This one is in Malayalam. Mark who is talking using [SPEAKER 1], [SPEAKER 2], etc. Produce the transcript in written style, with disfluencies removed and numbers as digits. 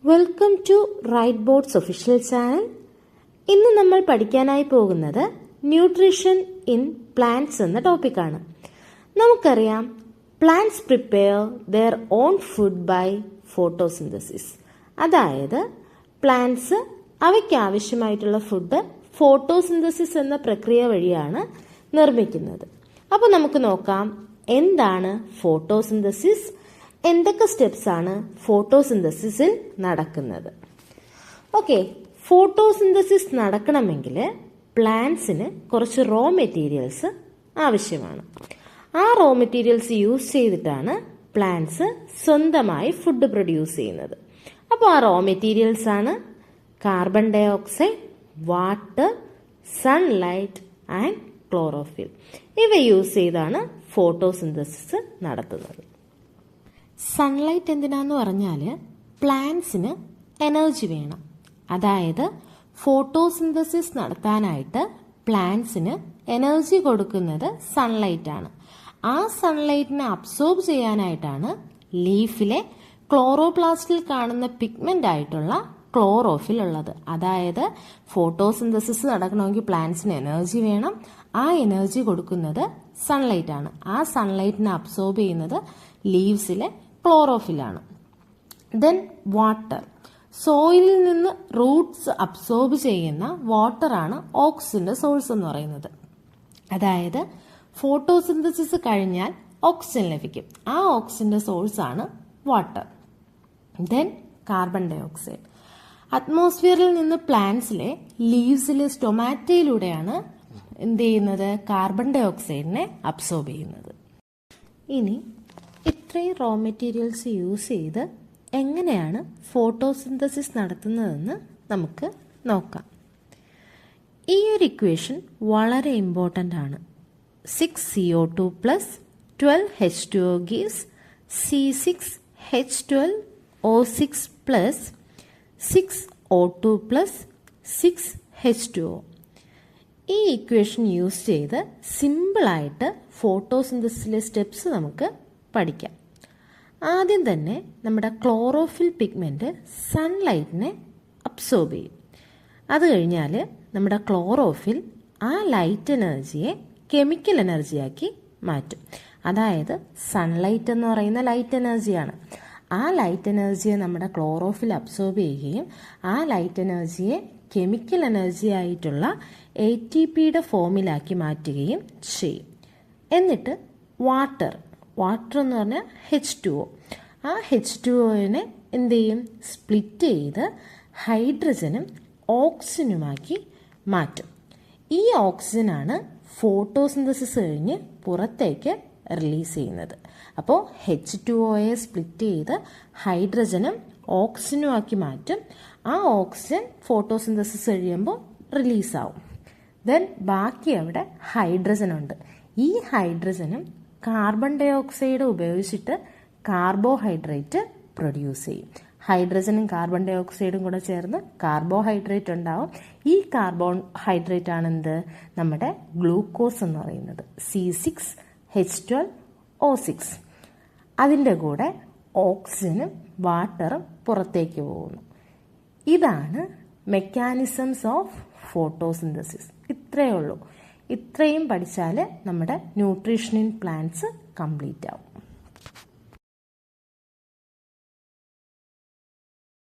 [SPEAKER 1] Welcome to right boards official channel. ഇന്ന് നമ്മൾ പഠിക്കാനായി പോകുന്നത് ന്യൂട്രീഷൻ ഇൻ പ്ലാന്റ്സ് എന്ന ടോപ്പിക്കാണ്. നമുക്കറിയാം, plants prepare their own food by photosynthesis. അതായത് പ്ലാന്റ്സ് അവയ്ക്ക് ആവശ്യമായിട്ടുള്ള ഫുഡ് ഫോട്ടോസിന്തസിസ് എന്ന പ്രക്രിയ വഴിയാണ് നിർമ്മിക്കുന്നത്. അപ്പോൾ നമുക്ക് നോക്കാം, എന്താണ് ഫോട്ടോസിന്തസിസ്, എന്തൊക്കെ സ്റ്റെപ്സ് ആണ് ഫോട്ടോസിന്തസിസിൽ നടക്കുന്നത്. ഓക്കെ, ഫോട്ടോസിന്തസിസ് നടക്കണമെങ്കിൽ പ്ലാന്റ്സിന് കുറച്ച് റോ മെറ്റീരിയൽസ് ആവശ്യമാണ്. ആ റോ മെറ്റീരിയൽസ് യൂസ് ചെയ്തിട്ടാണ് പ്ലാന്റ്സ് സ്വന്തമായി ഫുഡ് പ്രൊഡ്യൂസ് ചെയ്യുന്നത്. അപ്പോൾ ആ റോ മെറ്റീരിയൽസ് ആണ് carbon dioxide, water, sunlight and chlorophyll. ഇവ യൂസ് ചെയ്താണ് ഫോട്ടോസിന്തസിസ് നടത്തുന്നത്. സൺലൈറ്റ് എന്തിനാന്ന് പറഞ്ഞാൽ പ്ലാന്റ്സിന് എനർജി വേണം. അതായത് ഫോട്ടോസിന്തസിസ് നടത്താനായിട്ട് പ്ലാന്റ്സിന് എനർജി കൊടുക്കുന്നത് സൺലൈറ്റ് ആണ്. ആ സൺലൈറ്റിനെ അബ്സോർബ് ചെയ്യാനായിട്ടാണ് ലീഫിലെ ക്ലോറോപ്ലാസ്റ്റിൽ കാണുന്ന പിഗ്മെന്റ് ആയിട്ടുള്ള ക്ലോറോഫിൽ ഉള്ളത്. അതായത് ഫോട്ടോസിന്തസിസ് നടക്കണമെങ്കിൽ പ്ലാന്റ്സിന് എനർജി വേണം. ആ എനർജി കൊടുക്കുന്നത് സൺലൈറ്റ് ആണ്. ആ സൺലൈറ്റിനെ അബ്സോർബ് ചെയ്യുന്നത് ലീവ്സിലെ ക്ലോറോഫിലാണ്. Then water. സോയിലിൽ നിന്ന് റൂട്ട്സ് അബ്സോർബ് ചെയ്യുന്ന വാട്ടറാണ് ഓക്സിജന്റെ സോഴ്സ് എന്ന് പറയുന്നത്. അതായത് ഫോട്ടോസിന്തസിസ് കഴിഞ്ഞാൽ ഓക്സിജൻ ലഭിക്കും. ആ ഓക്സിജന്റെ സോഴ്സ് ആണ് water. Then carbon dioxide. അറ്റ്മോസ്ഫിയറിൽ നിന്ന് പ്ലാന്റ്സിലെ ലീവ്സിലെ സ്റ്റൊമാറ്റയിലൂടെയാണ് എന്ത് ചെയ്യുന്നത്, കാർബൺ ഡൈ ഓക്സൈഡിനെ അബ്സോർബ് ചെയ്യുന്നത്. ഇനി ഇത്രയും റോ മെറ്റീരിയൽസ് യൂസ് ചെയ്ത് എങ്ങനെയാണ് ഫോട്ടോസിന്തസിസ് നടത്തുന്നതെന്ന് നമുക്ക് നോക്കാം. ഈ ഒരു ഇക്വേഷൻ വളരെ ഇമ്പോർട്ടൻ്റ് ആണ്. 6CO2 plus 12H2O gives C6H12O6 plus 6O2 plus 6H2O. ഈ ഇക്വേഷൻ യൂസ് ചെയ്ത് സിമ്പിളായിട്ട് ഫോട്ടോസിന്തസിസിലെ സ്റ്റെപ്സ് നമുക്ക് പഠിക്കാം. ആദ്യം തന്നെ നമ്മുടെ ക്ലോറോഫിൽ പിഗ്മെന്റ് സൺലൈറ്റിനെ അബ്സോർബ് ചെയ്യും. അത് കഴിഞ്ഞാൽ നമ്മുടെ ക്ലോറോഫിൽ ആ ലൈറ്റ് എനർജിയെ കെമിക്കൽ എനർജിയാക്കി മാറ്റും. അതായത് സൺലൈറ്റ് എന്ന് പറയുന്ന ലൈറ്റ് എനർജിയാണ്. ആ ലൈറ്റ് എനർജിയെ നമ്മുടെ ക്ലോറോഫിൽ അബ്സോർബ് ചെയ്യുകയും ആ ലൈറ്റ് എനർജിയെ കെമിക്കൽ എനർജി ആയിട്ടുള്ള ATPയുടെ ഫോമിലാക്കി മാറ്റുകയും ചെയ്യും. എന്നിട്ട് വാട്ടർ എന്ന് പറഞ്ഞാൽ H2O. ആ H2Oനെ എന്ത് ചെയ്യും, സ്പ്ലിറ്റ് ചെയ്ത് ഹൈഡ്രജനും ഓക്സിജനുമാക്കി മാറ്റും. ഈ ഓക്സിജനാണ് ഫോട്ടോസിന്തസിസ് കഴിഞ്ഞ് പുറത്തേക്ക് റിലീസ് ചെയ്യുന്നത്. അപ്പോൾ H2Oയെ സ്പ്ലിറ്റ് ചെയ്ത് ഹൈഡ്രജനും ഓക്സിജനും ആക്കി മാറ്റും. ആ ഓക്സിജൻ ഫോട്ടോസിന്തസിസ് കഴിയുമ്പോൾ റിലീസാവും. ദെൻ ബാക്കി അവിടെ ഹൈഡ്രജൻ ഉണ്ട്. ഈ ഹൈഡ്രജനും കാർബൺ ഡൈ ഓക്സൈഡ് ഉപയോഗിച്ചിട്ട് കാർബോഹൈഡ്രേറ്റ് പ്രൊഡ്യൂസ് ചെയ്യും. ഹൈഡ്രജനും കാർബൺ ഡൈ ഓക്സൈഡും കൂടെ ചേർന്ന് കാർബോഹൈഡ്രേറ്റ് ഉണ്ടാവും. ഈ കാർബോഹൈഡ്രേറ്റ് ആണ് എന്ത്, നമ്മുടെ ഗ്ലൂക്കോസ് എന്ന് പറയുന്നത്, C6H12O6. അതിൻ്റെ കൂടെ ഓക്സിജനും വാട്ടറും പുറത്തേക്ക് പോകുന്നു. ഇതാണ് മെക്കാനിസംസ് ഓഫ് ഫോട്ടോസിന്തസിസ്. ഇത്രയേ ഉള്ളൂ. ഇത്രയും പഠിച്ചാൽ നമ്മുടെ ന്യൂട്രീഷൻ ഇൻ പ്ലാന്റ്സ് കംപ്ലീറ്റ് ആവും.